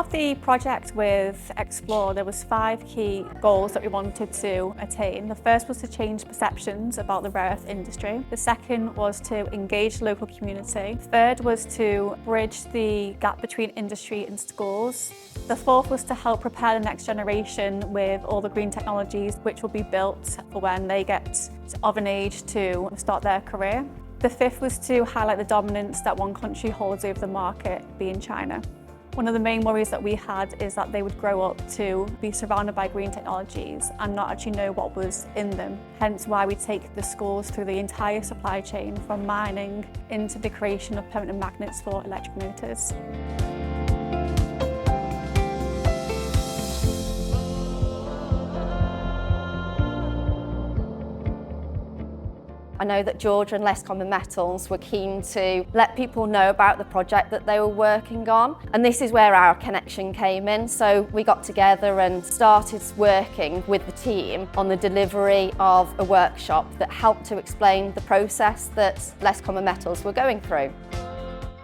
part of the project with Xplore, there was 5 key goals that we wanted to attain. The first was to change perceptions about the rare earth industry. The second was to engage the local community. The third was to bridge the gap between industry and schools. The fourth was to help prepare the next generation with all the green technologies which will be built for when they get of an age to start their career. The fifth was to highlight the dominance that one country holds over the market, being China. One of the main worries that we had is that they would grow up to be surrounded by green technologies and not actually know what was in them. Hence why we take the schools through the entire supply chain from mining into the creation of permanent magnets for electric motors. I know that Georgia and Less Common Metals were keen to let people know about the project that they were working on, and this is where our connection came in. So we got together and started working with the team on the delivery of a workshop that helped to explain the process that Less Common Metals were going through.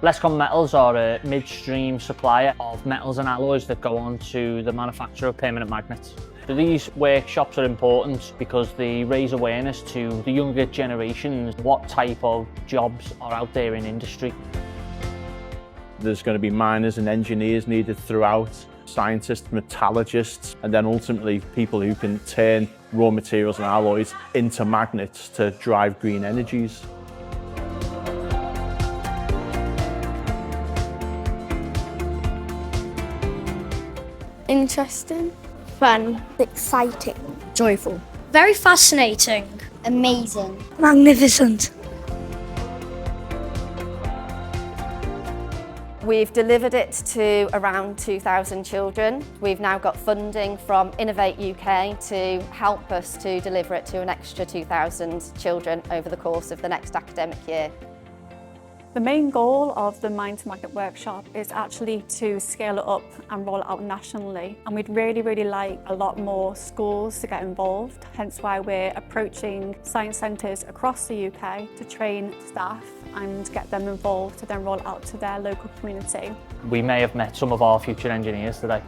Less Common Metals are a midstream supplier of metals and alloys that go on to the manufacture of permanent magnets. So these workshops are important because they raise awareness to the younger generations what type of jobs are out there in industry. There's going to be miners and engineers needed throughout, scientists, metallurgists, and then ultimately people who can turn raw materials and alloys into magnets to drive green energies. Interesting. Fun. Exciting. Joyful. Very fascinating. Amazing. Magnificent. We've delivered it to around 2,000 children. We've now got funding from Innovate UK to help us to deliver it to an extra 2,000 children over the course of the next academic year. The main goal of the Mine to Magnet workshop is actually to scale it up and roll it out nationally. And we'd really like a lot more schools to get involved, hence why we're approaching science centres across the UK to train staff and get them involved to then roll it out to their local community. We may have met some of our future engineers today.